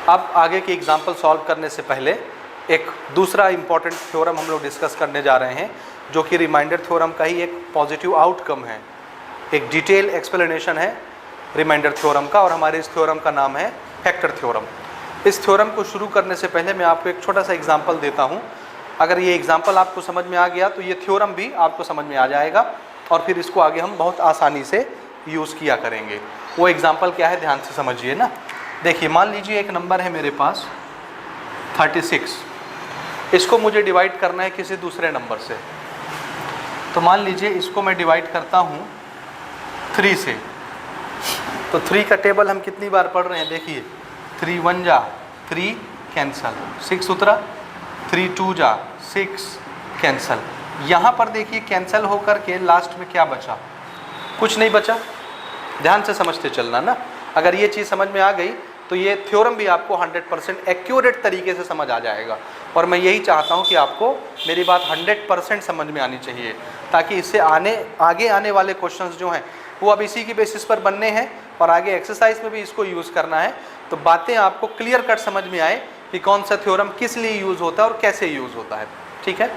अब आगे की एग्जाम्पल सॉल्व करने से पहले एक दूसरा इंपॉर्टेंट थ्योरम हम लोग डिस्कस करने जा रहे हैं, जो कि रिमाइंडर थ्योरम का ही एक पॉजिटिव आउटकम है, एक डिटेल एक्सप्लेनेशन है रिमाइंडर थ्योरम का, और हमारे इस थ्योरम का नाम है फैक्टर थ्योरम। इस थ्योरम को शुरू करने से पहले मैं आपको एक छोटा सा एग्जाम्पल देता हूँ। अगर ये एग्जाम्पल आपको समझ में आ गया तो ये थ्योरम भी आपको समझ में आ जाएगा, और फिर इसको आगे हम बहुत आसानी से यूज़ किया करेंगे। वो एग्जाम्पल क्या है, ध्यान से समझिए ना। देखिए, मान लीजिए एक नंबर है मेरे पास 36, इसको मुझे डिवाइड करना है किसी दूसरे नंबर से। तो मान लीजिए इसको मैं डिवाइड करता हूँ 3 से। तो 3 का टेबल हम कितनी बार पढ़ रहे हैं, देखिए 3 1 जा 3 कैंसल, 6 उतरा, 3 2 जा 6 कैंसल। यहाँ पर देखिए कैंसल होकर के लास्ट में क्या बचा, कुछ नहीं बचा। ध्यान से समझते चलना ना। अगर ये चीज़ समझ में आ गई तो ये थ्योरम भी आपको 100% एक्यूरेट तरीके से समझ आ जाएगा। और मैं यही चाहता हूँ कि आपको मेरी बात 100% समझ में आनी चाहिए, ताकि इससे आगे आने वाले क्वेश्चंस जो हैं वो अब इसी की बेसिस पर बनने हैं, और आगे एक्सरसाइज में भी इसको यूज़ करना है। तो बातें आपको क्लियर कट समझ में आए कि कौन सा थ्योरम किस लिए यूज़ होता है और कैसे यूज़ होता है। ठीक है,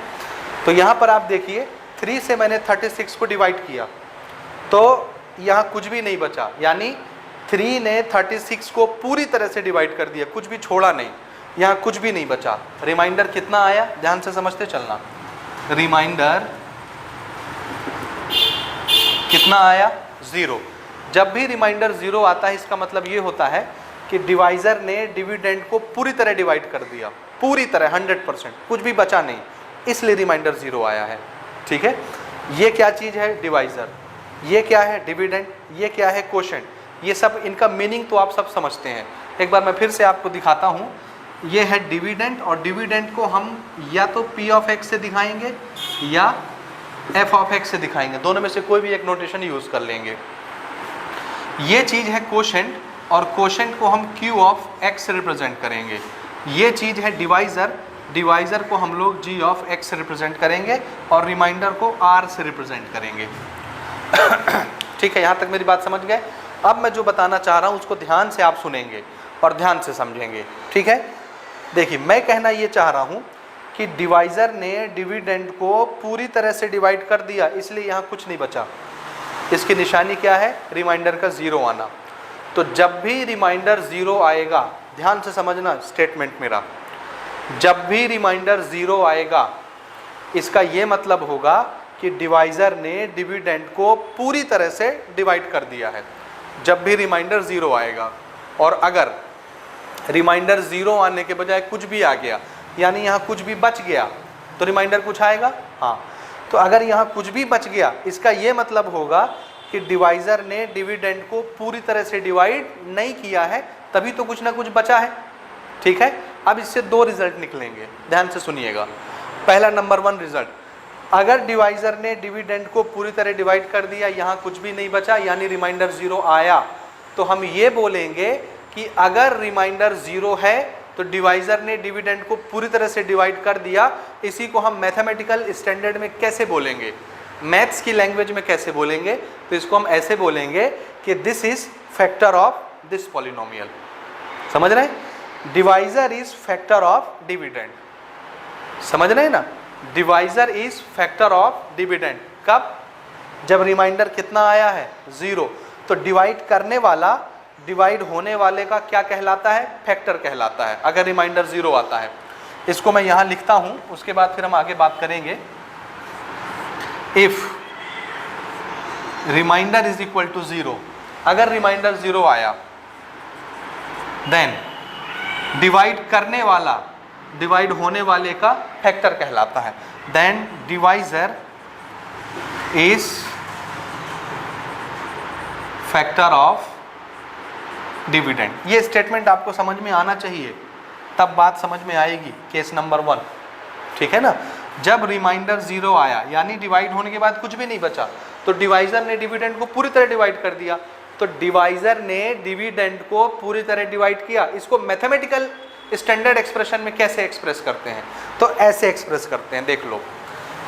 तो यहाँ पर आप देखिए 3 से मैंने 36 को डिवाइड किया तो यहाँ कुछ भी नहीं बचा, यानी 3 ने 36 को पूरी तरह से डिवाइड कर दिया, कुछ भी छोड़ा नहीं, यहाँ कुछ भी नहीं बचा। रिमाइंडर कितना आया, ध्यान से समझते चलना। रिमाइंडर कितना आया, 0। जब भी रिमाइंडर 0 आता है इसका मतलब ये होता है कि डिवाइजर ने डिविडेंड को पूरी तरह डिवाइड कर दिया, पूरी तरह 100%, कुछ भी बचा नहीं, इसलिए रिमाइंडर 0 आया है। ठीक है, ये क्या चीज़ है, डिवाइजर, ये क्या है, डिविडेंड, ये क्या है, कोशेंट। ये सब इनका मीनिंग तो आप सब समझते हैं। एक बार मैं फिर से आपको दिखाता हूँ। ये है डिविडेंड, और डिविडेंड को हम या तो P ऑफ X से दिखाएंगे या F ऑफ X से दिखाएंगे, दोनों में से कोई भी एक नोटेशन यूज़ कर लेंगे। ये चीज़ है कोशेंट, और कोशेंट को हम Q ऑफ X से रिप्रेजेंट करेंगे। ये चीज़ है डिवाइज़र, डिवाइज़र को हम लोग G ऑफ X से रिप्रेजेंट करेंगे, और रिमाइंडर को R से रिप्रेजेंट करेंगे। ठीक है, यहाँ तक मेरी बात समझ गए। अब मैं जो बताना चाह रहा हूँ उसको ध्यान से आप सुनेंगे और ध्यान से समझेंगे। ठीक है, देखिए मैं कहना ये चाह रहा हूँ कि डिवाइज़र ने डिविडेंड को पूरी तरह से डिवाइड कर दिया, इसलिए यहाँ कुछ नहीं बचा। इसकी निशानी क्या है, रिमाइंडर का 0 आना। तो जब भी रिमाइंडर 0 आएगा, ध्यान से समझना स्टेटमेंट मेरा, जब भी रिमाइंडर 0 आएगा इसका ये मतलब होगा कि डिवाइज़र ने डिविडेंड को पूरी तरह से डिवाइड कर दिया है। जब भी रिमाइंडर 0 आएगा, और अगर रिमाइंडर 0 आने के बजाय कुछ भी आ गया, यानी यहाँ कुछ भी बच गया, तो रिमाइंडर कुछ आएगा। हाँ, तो अगर यहाँ कुछ भी बच गया इसका ये मतलब होगा कि डिवाइज़र ने डिविडेंड को पूरी तरह से डिवाइड नहीं किया है, तभी तो कुछ ना कुछ बचा है। ठीक है, अब इससे 2 रिजल्ट निकलेंगे, ध्यान से सुनिएगा। पहला नंबर 1 रिजल्ट, अगर डिवाइज़र ने डिविडेंड को पूरी तरह डिवाइड कर दिया, यहाँ कुछ भी नहीं बचा, यानी रिमाइंडर 0 आया, तो हम ये बोलेंगे कि अगर रिमाइंडर 0 है तो डिवाइज़र ने डिविडेंड को पूरी तरह से डिवाइड कर दिया। इसी को हम मैथमेटिकल स्टैंडर्ड में कैसे बोलेंगे, मैथ्स की लैंग्वेज में कैसे बोलेंगे, तो इसको हम ऐसे बोलेंगे कि this is factor of this polynomial. समझ रहे हैं, divisor is factor of dividend. समझ रहे हैं ना, divisor is factor of dividend. कब, जब रिमाइंडर कितना आया है, 0। तो डिवाइड करने वाला डिवाइड होने वाले का क्या कहलाता है, फैक्टर कहलाता है, अगर रिमाइंडर 0 आता है। इसको मैं यहाँ लिखता हूँ, उसके बाद फिर हम आगे बात करेंगे। If remainder is equal to 0, अगर रिमाइंडर 0 आया, देन डिवाइड करने वाला डिवाइड होने वाले का फैक्टर कहलाता है। Then divisor is factor of dividend. ये स्टेटमेंट आपको समझ में आना चाहिए, तब बात समझ में आएगी। केस नंबर 1, ठीक है ना, जब रिमाइंडर 0 आया, यानी डिवाइड होने के बाद कुछ भी नहीं बचा, तो डिवाइज़र ने डिविडेंड को पूरी तरह डिवाइड कर दिया। तो डिवाइज़र ने डिविडेंड को पूरी तरह डिवाइड किया। इसको मैथमेटिकल स्टैंडर्ड एक्सप्रेशन में कैसे एक्सप्रेस करते हैं, तो ऐसे एक्सप्रेस करते हैं, देख लो।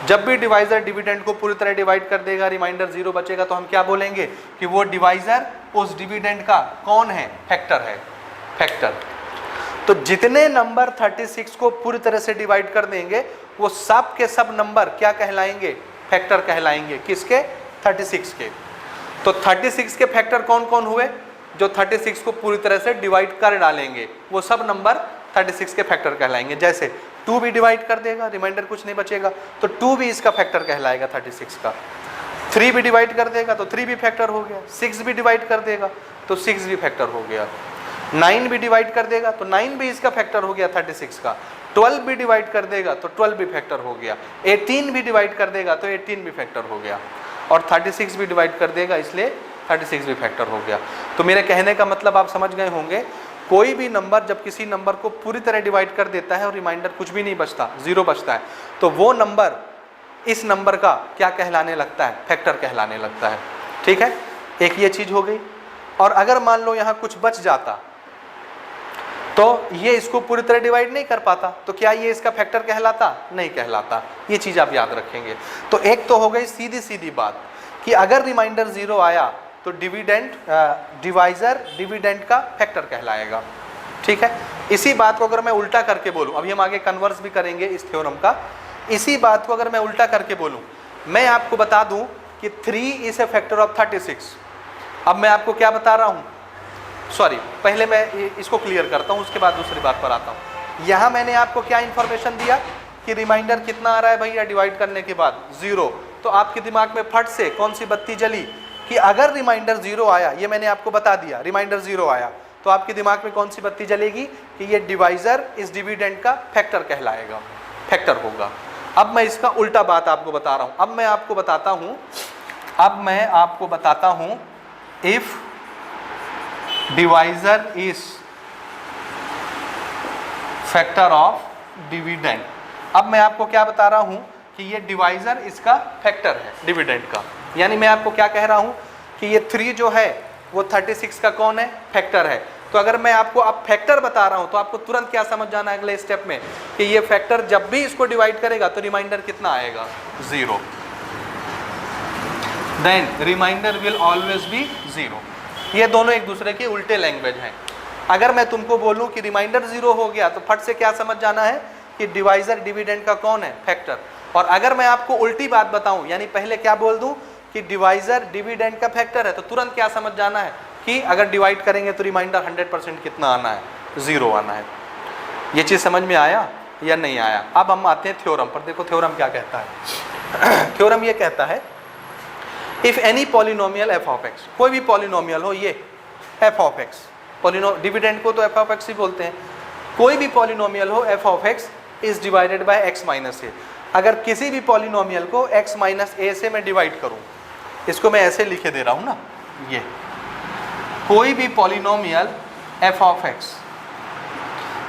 जब भी डिवाइज़र डिविडेंड को पूरी तरह डिवाइड कर देगा, रिमाइंडर 0 बचेगा, तो हम क्या बोलेंगे कि वो डिवाइज़र उस डिविडेंड का कौन है, फैक्टर है, फैक्टर। तो जितने नंबर 36 को पूरी तरह से डिवाइड कर देंगे वो सब के सब नंबर क्या कहलाएंगे, फैक्टर कहलाएंगे। किसके, 36 के। तो 36 के फैक्टर कौन कौन हुए, जो 36 को पूरी तरह से डिवाइड कर डालेंगे वो सब नंबर 36 के फैक्टर कहलाएंगे। जैसे 2 भी डिवाइड कर देगा, रिमाइंडर कुछ नहीं बचेगा, तो 2 भी इसका फैक्टर कहलाएगा 36 का। 3 भी डिवाइड कर देगा तो 3 भी फैक्टर हो गया। 6 भी डिवाइड कर देगा तो 6 भी फैक्टर हो गया। 9 भी डिवाइड कर देगा तो 9 भी इसका फैक्टर हो गया 36 का। 12 भी डिवाइड कर देगा तो 12 भी फैक्टर हो गया। 18 भी डिवाइड कर देगा तो 18 भी फैक्टर हो गया। और 36 भी डिवाइड कर देगा इसलिए 36 भी फैक्टर हो गया। तो मेरे कहने का मतलब आप समझ गए होंगे, कोई भी नंबर जब किसी नंबर को पूरी तरह डिवाइड कर देता है और रिमाइंडर कुछ भी नहीं बचता, 0 बचता है, तो वो नंबर इस नंबर का क्या कहलाने लगता है, फैक्टर कहलाने लगता है। ठीक है, एक ये चीज हो गई। और अगर मान लो यहाँ कुछ बच जाता तो ये इसको पूरी तरह डिवाइड नहीं कर पाता, तो क्या ये इसका फैक्टर कहलाता, नहीं कहलाता। ये चीज आप याद रखेंगे। तो एक तो हो गई सीधी सीधी बात कि अगर रिमाइंडर 0 आया तो डिवाइजर डिविडेंड का फैक्टर कहलाएगा। ठीक है, इसी बात को अगर मैं उल्टा करके बोलूं, अभी हम आगे कन्वर्स भी करेंगे इस थ्योरम का, इसी बात को अगर मैं उल्टा करके बोलूं, मैं आपको बता दूं कि 3 इज ए फैक्टर ऑफ 36। अब मैं आपको क्या बता रहा हूं, सॉरी पहले मैं इसको क्लियर करता हूं, उसके बाद दूसरी बात पर आता हूं। यहां मैंने आपको क्या इंफॉर्मेशन दिया कि रिमाइंडर कितना आ रहा है भैया डिवाइड करने के बाद, 0। तो आपके दिमाग में फट से कौन सी बत्ती जली कि अगर रिमाइंडर 0 आया, ये मैंने आपको बता दिया, रिमाइंडर 0 आया तो आपके दिमाग में कौन सी बत्ती जलेगी कि ये डिवाइजर इस डिविडेंड का फैक्टर कहलाएगा, फैक्टर होगा। अब मैं इसका उल्टा बात आपको बता रहा हूं। अब मैं आपको बताता हूं if divisor is factor of dividend. अब मैं आपको क्या बता रहा हूं कि ये डिवाइजर इसका फैक्टर है डिविडेंड का। यानी मैं आपको क्या कह रहा हूं कि ये 3 जो है वो 36 का कौन है, फैक्टर है। तो अगर मैं आपको अब फैक्टर बता रहा हूं तो आपको तुरंत क्या समझ जाना है अगले स्टेप में कि ये फैक्टर जब भी इसको डिवाइड करेगा तो रिमाइंडर कितना आएगा, 0। Then remainder will always be 0। ये दोनों एक दूसरे के उल्टे लैंग्वेज हैं। अगर मैं तुमको बोलूं कि रिमाइंडर 0 हो गया तो फट से क्या समझ जाना है कि डिवाइजर डिविडेंड का कौन है, फैक्टर। और अगर मैं आपको उल्टी बात बताऊं, यानी पहले क्या बोल दूं कि डिवाइजर डिविडेंड का फैक्टर है, तो तुरंत क्या समझ जाना है कि अगर डिवाइड करेंगे तो रिमाइंडर 100% कितना आना है, 0 आना है। ये चीज समझ में आया या नहीं आया? अब हम आते हैं थ्योरम पर। देखो थ्योरम क्या कहता है। थ्योरम ये कहता है if any polynomial F of x, कोई भी पॉलिनोमियल हो, ये एफ ऑफ एक्स, डिविडेंड को तो एफ ऑफ एक्स ही बोलते हैं, कोई भी पॉलिनोमियल हो f of x is divided by x minus a. अगर किसी भी पॉलिनोमियल को x माइनस ए से मैं डिवाइड करूं, इसको मैं ऐसे लिखे दे रहा हूं ना, ये कोई भी पॉलिनोमियल f ऑफ x,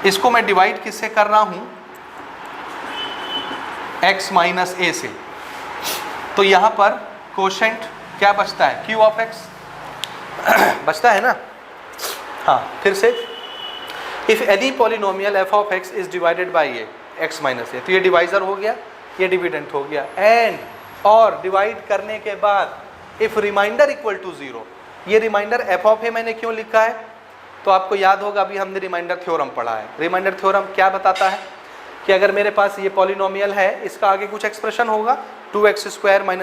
इसको मैं डिवाइड किससे कर रहा हूं, x माइनस ए से, तो यहां पर कोशेंट क्या बचता है, q ऑफ x बचता है ना। हाँ, फिर से if any polynomial f of x is divided by a x minus a, तो ये डिवाइजर हो गया, ये डिविडेंट हो गया। एंड और डिवाइड करने के बाद इफ रिमाइंडर इक्वल टू 0, ये रिमाइंडर एफ ऑफ ए मैंने क्यों लिखा है, तो आपको याद होगा अभी हमने रिमाइंडर थ्योरम पढ़ा है। रिमाइंडर थ्योरम क्या बताता है कि अगर मेरे पास ये पॉलिनोमियल है, इसका आगे कुछ एक्सप्रेशन होगा 2x² -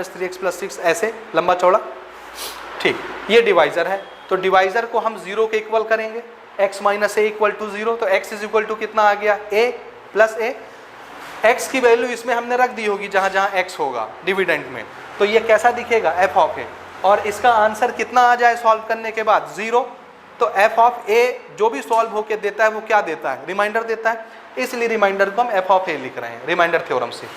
3x + 6, ऐसे लंबा चौड़ा, ठीक, ये डिवाइजर है। तो डिवाइजर को हम 0 के इक्वल करेंगे, x minus A equal to 0, तो x इज इक्वल टू कितना आ गया, a प्लस ए। x की वैल्यू इसमें हमने रख दी होगी जहाँ जहाँ x होगा डिविडेंड में, तो ये कैसा दिखेगा, f ऑफ ए। और इसका आंसर कितना आ जाए सॉल्व करने के बाद, 0। तो f ऑफ a जो भी सॉल्व होके देता है वो क्या देता है, रिमाइंडर देता है, इसलिए रिमाइंडर को हम f ऑफ a लिख रहे हैं रिमाइंडर थ्योरम से।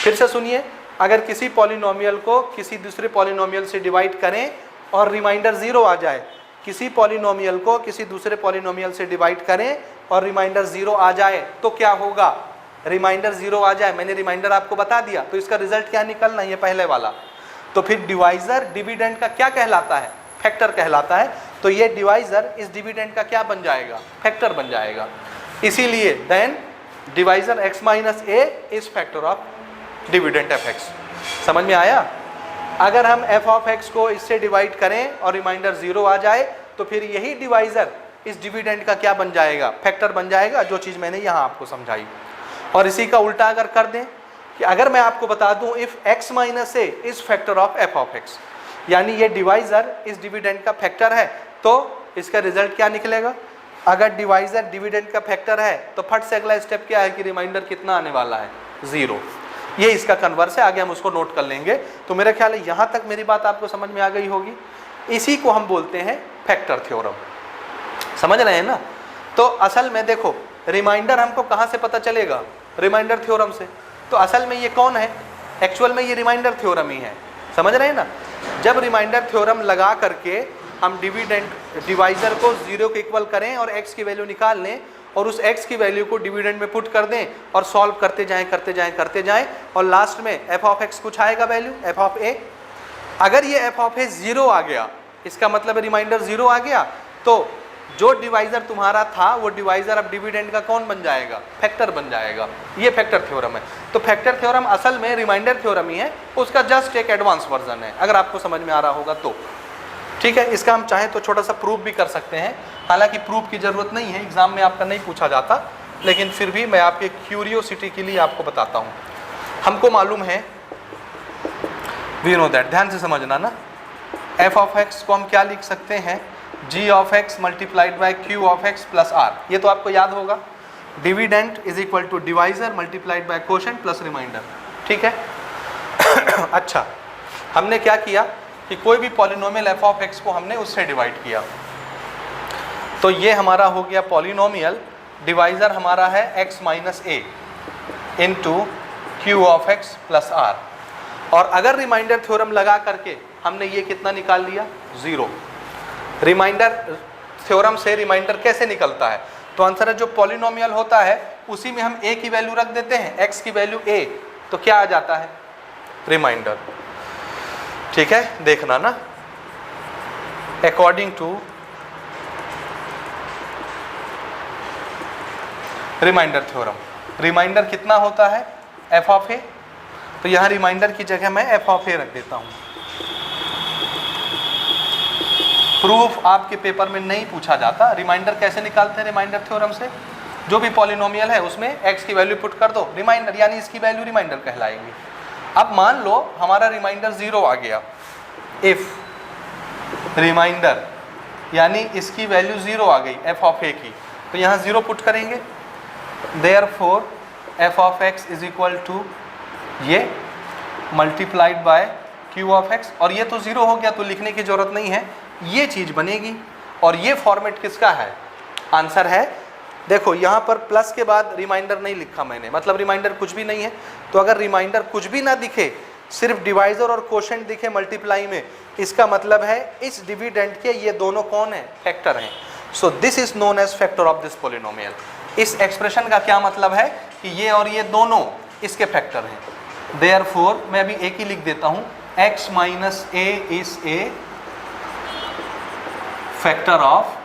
फिर से सुनिए, अगर किसी पॉलिनोमियल को किसी दूसरे पॉलिनोमियल से डिवाइड करें और रिमाइंडर 0 आ जाए, किसी पॉलिनोमियल को किसी दूसरे पॉलिनोमियल से डिवाइड करें और रिमाइंडर 0 आ जाए, तो क्या होगा, रिमाइंडर 0 आ जाए, मैंने रिमाइंडर आपको बता दिया, तो इसका रिजल्ट क्या निकलना है, ये पहले वाला। तो फिर डिवाइजर डिविडेंड का क्या कहलाता है, फैक्टर कहलाता है। तो ये डिवाइजर इस डिविडेंड का क्या बन जाएगा, फैक्टर बन जाएगा। इसीलिए then divisor x minus A is factor of dividend F X. समझ में आया? अगर हम f ऑफ x को इससे डिवाइड करें और रिमाइंडर 0 आ जाए, तो फिर यही डिवाइजर इस डिविडेंड का क्या बन जाएगा, फैक्टर बन जाएगा, जो चीज़ मैंने यहाँ आपको समझाई। और इसी का उल्टा अगर कर दें कि अगर मैं आपको बता दूं if x minus A is factor of f of x, यानी ये डिवाइजर इस डिविडेंड का फैक्टर है, तो इसका रिजल्ट क्या निकलेगा। अगर डिवाइजर डिविडेंड का फैक्टर है तो फट से अगला स्टेप क्या है कि रिमाइंडर कितना आने वाला है, 0। ये इसका कन्वर्स है, आगे हम उसको नोट कर लेंगे। तो मेरा ख्याल है यहाँ तक मेरी बात आपको समझ में आ गई होगी। इसी को हम बोलते हैं फैक्टर थ्योरम, समझ रहे हैं ना। तो असल में देखो रिमाइंडर हमको कहाँ से पता चलेगा, रिमाइंडर थ्योरम से। तो असल में ये कौन है, एक्चुअल में ये रिमाइंडर थ्योरम ही है, समझ रहे हैं ना। जब रिमाइंडर थ्योरम लगा करके हम डिवाइजर को 0 के इक्वल करें और x की वैल्यू निकाल लें और उस x की वैल्यू को डिविडेंड में पुट कर दें और सॉल्व करते जाएं और लास्ट में f ऑफ x कुछ आएगा वैल्यू f ऑफ a। अगर ये f ऑफ a 0 आ गया, इसका मतलब रिमाइंडर 0 आ गया, तो जो डिवाइजर तुम्हारा था वो डिवाइजर अब डिविडेंड का कौन बन जाएगा, फैक्टर बन जाएगा। ये फैक्टर थ्योरम है। तो फैक्टर थ्योरम असल में रिमाइंडर थ्योरम ही है, उसका जस्ट एक एडवांस वर्जन है, अगर आपको समझ में आ रहा होगा तो। ठीक है, इसका हम चाहें तो छोटा सा प्रूफ भी कर सकते हैं, हालांकि प्रूफ की ज़रूरत नहीं है, एग्जाम में आपका नहीं पूछा जाता, लेकिन फिर भी मैं आपके क्यूरियोसिटी के लिए आपको बताता हूँ। हमको मालूम है, वी नो दैट, ध्यान से समझना ना, f ऑफ x को हम क्या लिख सकते हैं, g of x multiplied by q of x plus r। ये तो आपको याद होगा, dividend is equal to divisor multiplied by quotient plus remainder. ठीक है अच्छा, हमने क्या किया कि कोई भी पॉलिनोमियल f ऑफ x को हमने उससे डिवाइड किया, तो ये हमारा हो गया पॉलिनोमियल, डिवाइजर हमारा है x minus A into Q of x plus r। और अगर रिमाइंडर थ्योरम लगा करके हमने ये कितना निकाल लिया, 0। रिमाइंडर थ्योरम से रिमाइंडर कैसे निकलता है, तो आंसर है जो पॉलिनोमियल होता है उसी में हम a की वैल्यू रख देते हैं, x की वैल्यू a, तो क्या आ जाता है, रिमाइंडर। ठीक है, देखना ना, according to remainder theorem remainder कितना होता है, f ऑफ a, तो यहाँ रिमाइंडर की जगह मैं f ऑफ a रख देता हूँ। प्रूफ आपके पेपर में नहीं पूछा जाता, रिमाइंडर कैसे निकालते हैं रिमाइंडर थ्योरम से, जो भी पॉलिनोमियल है उसमें x की वैल्यू पुट कर दो, रिमाइंडर यानी इसकी वैल्यू रिमाइंडर कहलाएगी। अब मान लो हमारा रिमाइंडर 0 आ गया, इफ रिमाइंडर यानी इसकी वैल्यू 0 आ गई f ऑफ a की, तो यहाँ 0 पुट करेंगे, therefore f of x is equal to ये multiplied by q of x, और ये तो 0 हो गया तो लिखने की जरूरत नहीं है, ये चीज़ बनेगी। और ये फॉर्मेट किसका है, आंसर है, देखो यहाँ पर प्लस के बाद रिमाइंडर नहीं लिखा मैंने, मतलब रिमाइंडर कुछ भी नहीं है। तो अगर रिमाइंडर कुछ भी ना दिखे, सिर्फ डिवाइजर और कोशेंट दिखे मल्टीप्लाई में, इसका मतलब है इस डिविडेंड के ये दोनों कौन है, फैक्टर हैं। So this is known age factor of this polynomial. इस एक्सप्रेशन का क्या मतलब है कि ये और ये दोनों इसके फैक्टर हैं। देयरफॉर मैं अभी एक ही लिख देता हूँ, x minus a is A factor of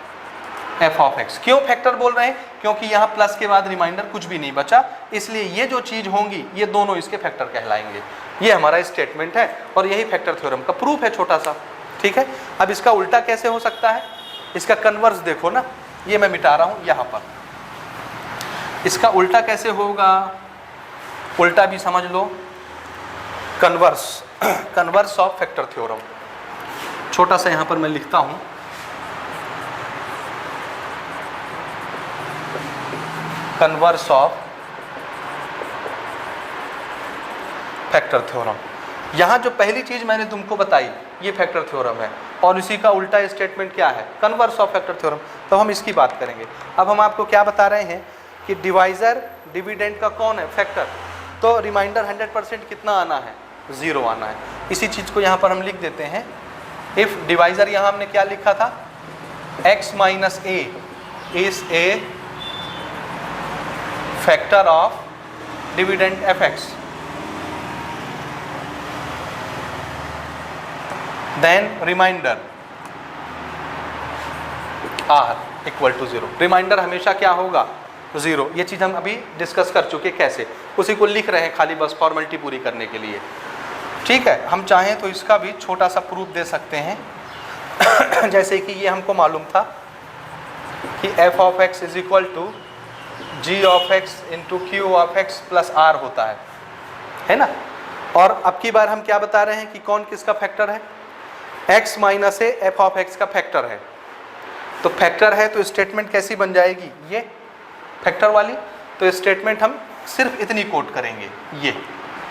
f of x। क्यों फैक्टर बोल रहे हैं, क्योंकि यहाँ प्लस के बाद रिमाइंडर कुछ भी नहीं बचा, इसलिए ये जो चीज़ होंगी ये दोनों इसके फैक्टर कहलाएंगे। ये हमारा स्टेटमेंट है और यही फैक्टर थ्योरम का प्रूफ है छोटा सा। ठीक है, अब इसका उल्टा कैसे हो सकता है, इसका कन्वर्स देखो ना, ये मैं मिटा रहा हूँ यहाँ पर, इसका उल्टा कैसे होगा, उल्टा भी समझ लो, converse converse of factor theorem. छोटा सा यहाँ पर मैं लिखता हूँ, कन्वर्स ऑफ फैक्टर थ्योरम। यहाँ जो पहली चीज़ मैंने तुमको बताई ये फैक्टर थ्योरम है, और इसी का उल्टा स्टेटमेंट क्या है, कन्वर्स ऑफ फैक्टर थ्योरम। तो हम इसकी बात करेंगे। अब हम आपको क्या बता रहे हैं कि डिवाइजर डिविडेंड का कौन है, फैक्टर, तो रिमाइंडर 100% कितना आना है, 0 आना है। इसी चीज़ को यहाँ पर हम लिख देते हैं, इफ़ डिवाइजर यहाँ हमने क्या लिखा था, x minus a is A factor of dividend fx, then remainder r equal to 0। रिमाइंडर हमेशा क्या होगा, 0। ये चीज़ हम अभी डिस्कस कर चुके, कैसे, उसी को लिख रहे हैं खाली बस फॉर्मेलिटी पूरी करने के लिए। ठीक है, हम चाहें तो इसका भी छोटा सा प्रूफ दे सकते हैं जैसे कि ये हमको मालूम था कि f of x is equal to g of x into q of x plus r होता है ना। और अब की बार हम क्या बता रहे हैं कि कौन किसका फैक्टर है, x minus A f of x का फैक्टर है। तो फैक्टर है तो स्टेटमेंट कैसी बन जाएगी, ये फैक्टर वाली। तो स्टेटमेंट हम सिर्फ इतनी कोट करेंगे, ये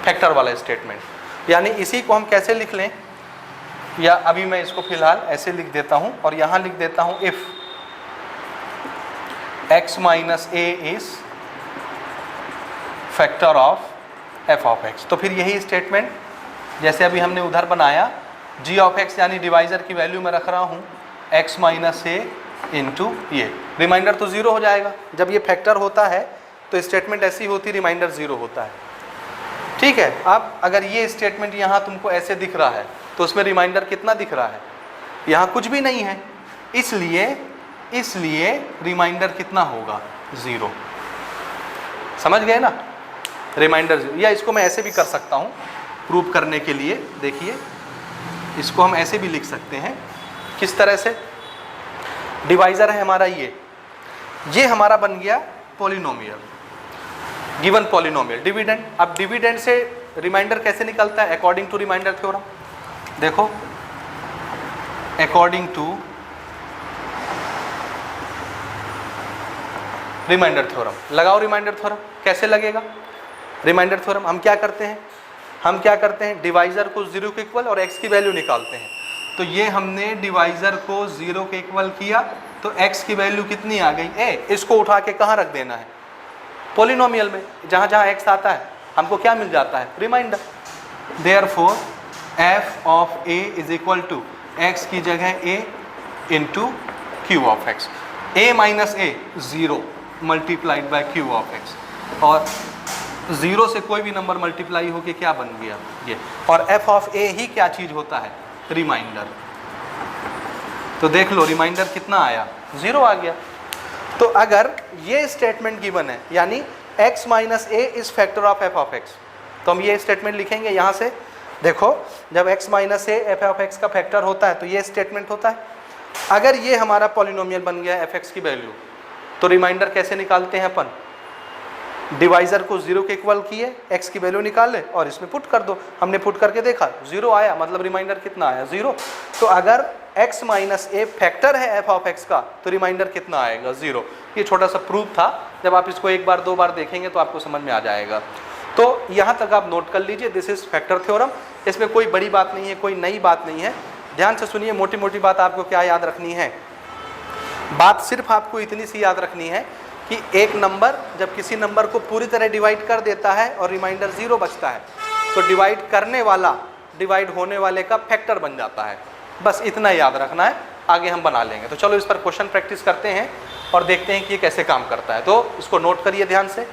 फैक्टर वाला स्टेटमेंट। यानी इसी को हम कैसे लिख लें, या अभी मैं इसको फिलहाल ऐसे लिख देता हूं और यहां लिख देता हूं if x minus A is factor of f of x। तो फिर यही स्टेटमेंट जैसे अभी हमने उधर बनाया, g ऑफ x यानी डिवाइजर की वैल्यू में रख रहा हूं x माइनस ए इंटू ये, रिमाइंडर तो ज़ीरो हो जाएगा। जब ये फैक्टर होता है तो स्टेटमेंट ऐसी होती, रिमाइंडर ज़ीरो होता है। ठीक है, अब अगर ये स्टेटमेंट यहाँ तुमको ऐसे दिख रहा है तो उसमें रिमाइंडर कितना दिख रहा है, यहाँ कुछ भी नहीं है, इसलिए रिमाइंडर कितना होगा, ज़ीरो। समझ गए ना, रिमाइंडर ज़ीरो। या इसको मैं ऐसे भी कर सकता हूँ प्रूव करने के लिए। देखिए इसको हम ऐसे भी लिख सकते हैं, किस तरह से, डिवाइजर है हमारा ये हमारा बन गया पॉलिनोमियल, गिवन पॉलिनोमियल, डिविडेंड। अब डिविडेंड से रिमाइंडर कैसे निकलता है, अकॉर्डिंग टू रिमाइंडर थ्योरम। देखो अकॉर्डिंग टू रिमाइंडर थ्योरम लगाओ। रिमाइंडर थ्योरम कैसे लगेगा, रिमाइंडर थ्योरम हम क्या करते हैं, डिवाइजर को जीरो के इक्वल और x की वैल्यू निकालते हैं। तो ये हमने डिवाइजर को जीरो के इक्वल किया तो x की वैल्यू कितनी आ गई, a। इसको उठा के कहाँ रख देना है, पॉलिनोमियल में, जहाँ जहाँ x आता है हमको क्या मिल जाता है, remainder. Therefore f of a is equal to x की जगह a into q of x, a minus a zero multiplied by q of x। और ज़ीरो से कोई भी नंबर मल्टीप्लाई होके क्या बन गया, ये। और f ऑफ a ही क्या चीज़ होता है, रिमाइंडर। तो देख लो रिमाइंडर कितना आया, ज़ीरो आ गया। तो अगर ये स्टेटमेंट गिवन है, यानी x minus A is factor of f of x, तो हम ये स्टेटमेंट लिखेंगे यहाँ से। देखो जब x minus A f of x का फैक्टर होता है तो ये स्टेटमेंट होता है। अगर ये हमारा पॉलिनोमियल बन गया f x की वैल्यू, तो रिमाइंडर कैसे निकालते हैं अपन, डिवाइजर को जीरो के इक्वल किए, x की वैल्यू निकाले और इसमें पुट कर दो। हमने पुट करके देखा ज़ीरो आया, मतलब रिमाइंडर कितना आया, ज़ीरो। तो अगर x माइनस ए फैक्टर है f ऑफ x का तो रिमाइंडर कितना आएगा, ज़ीरो। ये छोटा सा प्रूफ था, जब आप इसको एक बार दो बार देखेंगे तो आपको समझ में आ जाएगा। तो यहाँ तक आप नोट कर लीजिए, दिस इज़ फैक्टर थ्योरम। इसमें कोई बड़ी बात नहीं है, कोई नई बात नहीं है। ध्यान से सुनिए, मोटी मोटी बात आपको क्या याद रखनी है, बात सिर्फ आपको इतनी सी याद रखनी है कि एक नंबर जब किसी नंबर को पूरी तरह डिवाइड कर देता है और रिमाइंडर ज़ीरो बचता है तो डिवाइड करने वाला डिवाइड होने वाले का फैक्टर बन जाता है। बस इतना याद रखना है, आगे हम बना लेंगे। तो चलो इस पर क्वेश्चन प्रैक्टिस करते हैं और देखते हैं कि ये कैसे काम करता है। तो इसको नोट करिए ध्यान से।